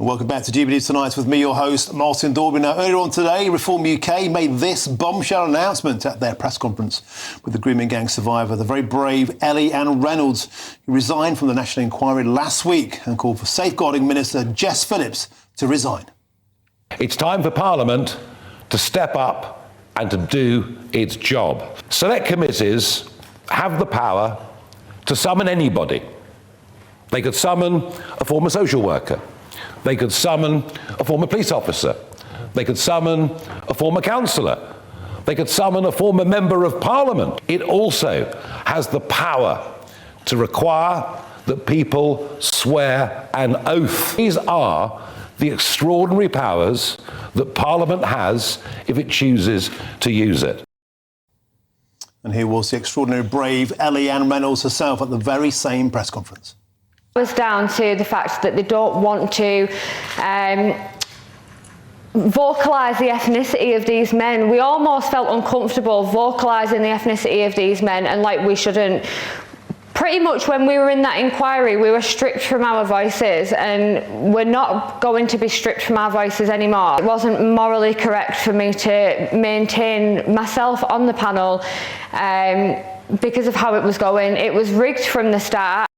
Welcome back to GB News Tonight with me, your host, Martin Dorby. Now, earlier on today, Reform UK made this bombshell announcement at their press conference with the grooming gang survivor, the very brave Ellie-Ann Reynolds, who resigned from the National Inquiry last week and called for Safeguarding Minister Jess Phillips to resign. It's time for Parliament to step up and to do its job. Select committees have the power to summon anybody. They could summon a former social worker. They could summon a former police officer. They could summon a former councillor. They could summon a former member of Parliament. It also has the power to require that people swear an oath. These are the extraordinary powers that Parliament has if it chooses to use it. And here was the extraordinary brave Ellie-Ann Reynolds herself at the very same press conference. Was down to the fact that they don't want to vocalise the ethnicity of these men. We almost felt uncomfortable vocalising the ethnicity of these men, and like we shouldn't. Pretty much when we were in that inquiry, we were stripped from our voices, and we're not going to be stripped from our voices anymore. It wasn't morally correct for me to maintain myself on the panel because of how it was going. It was rigged from the start.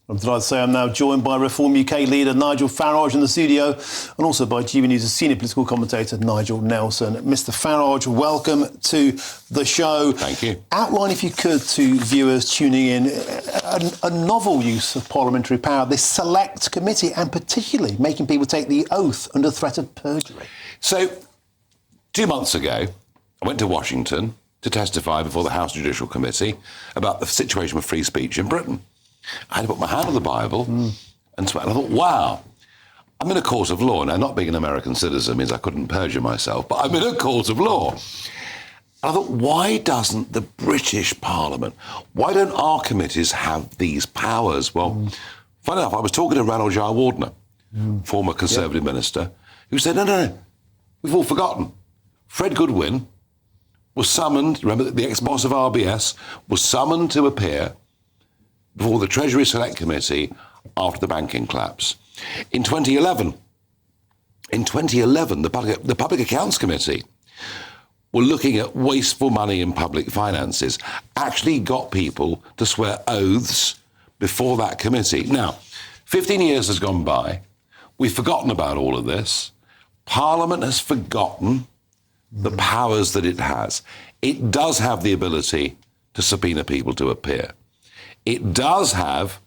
I'm delighted to say I'm now joined by Reform UK leader Nigel Farage in the studio, and also by GB News' senior political commentator Nigel Nelson. Mr. Farage, welcome to the show. Thank you. Outline, if you could, to viewers tuning in, a novel use of parliamentary power, this select committee, and particularly making people take the oath under threat of perjury. So, 2 months ago, I went to Washington to testify before the House Judicial Committee about the situation with free speech in Britain. I had to put my hand on the Bible and swear. And I thought, wow, I'm in a court of law. Now, not being an American citizen means I couldn't perjure myself, but I'm in a court of law. And I thought, why doesn't the British Parliament, why don't our committees have these powers? Well, funny enough, I was talking to Ranald Jayawardena, former Conservative minister, who said, no, we've all forgotten. Fred Goodwin was summoned, remember, the ex-boss of RBS, was summoned to appear before the Treasury Select Committee after the banking collapse. In 2011, the Public Accounts Committee were looking at wasteful money in public finances, actually got people to swear oaths before that committee. Now, 15 years has gone by. We've forgotten about all of this. Parliament has forgotten the powers that it has. It does have the ability to subpoena people to appear. It does have,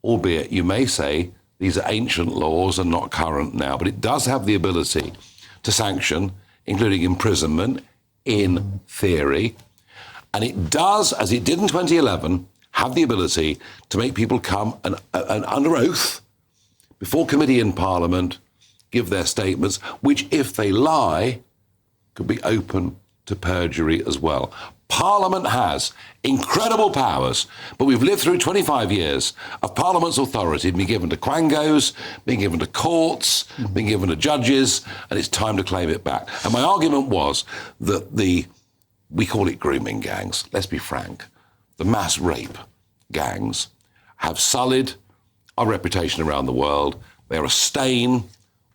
albeit you may say these are ancient laws and not current now, but it does have the ability to sanction, including imprisonment, in theory. And it does, as it did in 2011, have the ability to make people come and under oath before committee in Parliament, give their statements, which, if they lie, could be open to perjury as well. Parliament has incredible powers, but we've lived through 25 years of Parliament's authority being given to quangos, being given to courts, being given to judges, and it's time to claim it back. And my argument was that we call it grooming gangs, let's be frank, the mass rape gangs have sullied our reputation around the world. They're a stain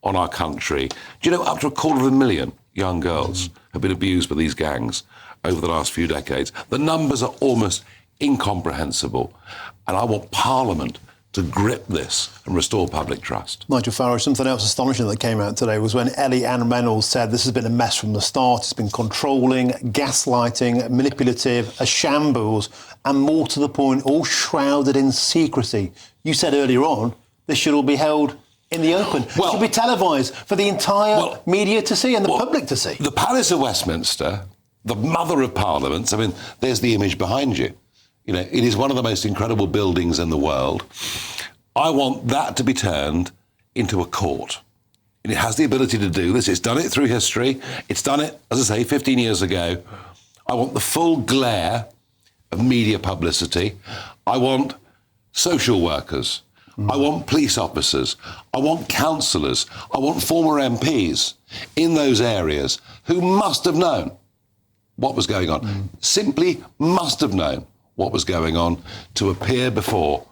on our country. Do you know, up to 250,000 young girls have been abused by these gangs over the last few decades. The numbers are almost incomprehensible. And I want Parliament to grip this and restore public trust. Nigel Farage, something else astonishing that came out today was when Ellie-Ann Reynolds said this has been a mess from the start. It's been controlling, gaslighting, manipulative, a shambles, and more to the point, all shrouded in secrecy. You said earlier on, this should all be held in the open. It should be televised for the entire media to see and the public to see. The Palace of Westminster, the mother of parliaments, I mean, there's the image behind you. You know, it is one of the most incredible buildings in the world. I want that to be turned into a court. And it has the ability to do this. It's done it through history. It's done it, as I say, 15 years ago. I want the full glare of media publicity. I want social workers. I want police officers. I want councillors. I want former MPs in those areas who must have known what was going on, simply must have known what was going on to appear before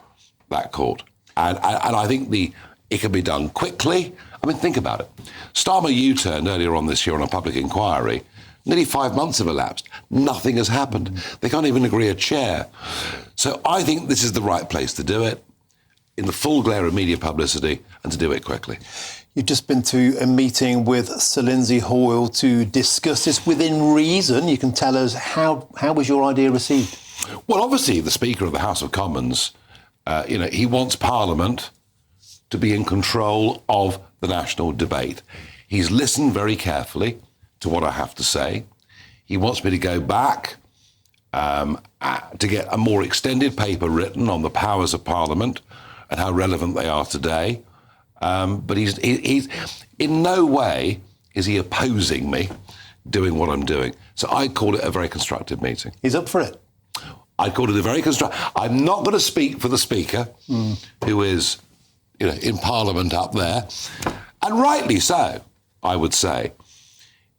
that court. And I think the It can be done quickly. I mean, think about it. Starmer U-turned earlier on this year on a public inquiry. Nearly 5 months have elapsed. Nothing has happened. They can't even agree a chair. So I think this is the right place to do it, in the full glare of media publicity, and to do it quickly. You've just been to a meeting with Sir Lindsay Hoyle to discuss this within reason. You can tell us how was your idea received? Well, obviously, the Speaker of the House of Commons, he wants Parliament to be in control of the national debate. He's listened very carefully to what I have to say. He wants me to go back to get a more extended paper written on the powers of Parliament and how relevant they are today. But he's in no way is he opposing me doing what I'm doing. So I call it a very constructive meeting. He's up for it. I call it a very constructive. I'm not going to speak for the Speaker, who is, in Parliament up there, and rightly so, I would say.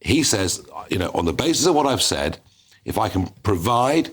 He says, on the basis of what I've said, if I can provide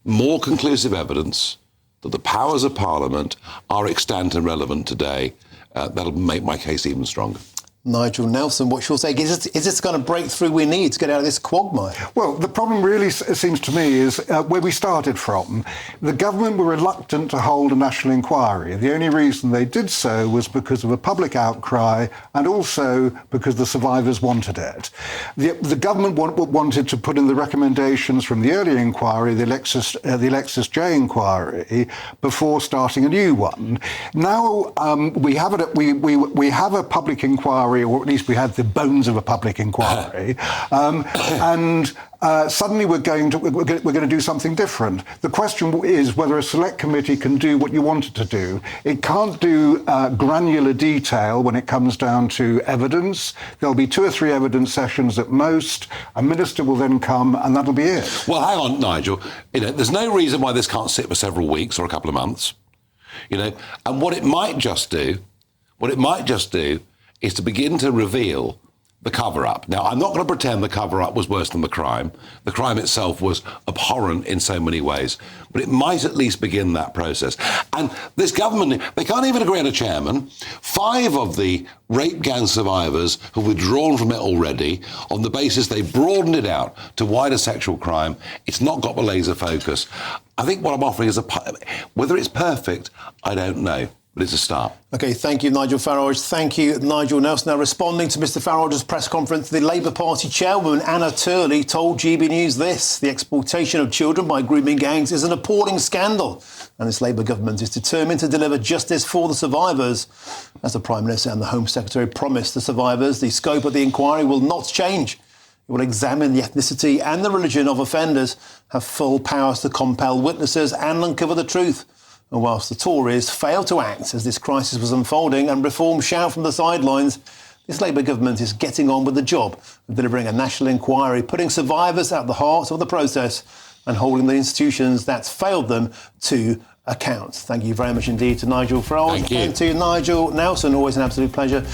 more conclusive evidence that the powers of Parliament are extant and relevant today, that'll make my case even stronger. Nigel Nelson, what's your take? Is this the kind of breakthrough we need to get out of this quagmire? Well, the problem really seems to me is where we started from. The government were reluctant to hold a national inquiry. The only reason they did so was because of a public outcry and also because the survivors wanted it. The government wanted to put in the recommendations from the earlier inquiry, the Alexis J inquiry, before starting a new one. Now we have a public inquiry, or at least we had the bones of a public inquiry, and suddenly we're going to do something different. The question is whether a select committee can do what you want it to do. It can't do granular detail when it comes down to evidence. There'll be 2 or 3 evidence sessions at most. A minister will then come, and that'll be it. Well, hang on, Nigel. There's no reason why this can't sit for several weeks or a couple of months. And what it might just do is to begin to reveal the cover-up. Now, I'm not going to pretend the cover-up was worse than the crime. The crime itself was abhorrent in so many ways. But it might at least begin that process. And this government, they can't even agree on a chairman. 5 of the rape gang survivors have withdrawn from it already on the basis they broadened it out to wider sexual crime. It's not got the laser focus. I think what I'm offering is whether it's perfect, I don't know. But it's a start. OK, thank you, Nigel Farage. Thank you, Nigel Nelson. Now, responding to Mr Farage's press conference, the Labour Party chairwoman, Anna Turley, told GB News this: the exploitation of children by grooming gangs is an appalling scandal, and this Labour government is determined to deliver justice for the survivors. As the Prime Minister and the Home Secretary promised the survivors, the scope of the inquiry will not change. It will examine the ethnicity and the religion of offenders, have full powers to compel witnesses and uncover the truth. And whilst the Tories failed to act as this crisis was unfolding and reform shout from the sidelines, this Labour government is getting on with the job of delivering a national inquiry, putting survivors at the heart of the process and holding the institutions that failed them to account. Thank you very much indeed to Nigel Farage and to Nigel Nelson. Always an absolute pleasure.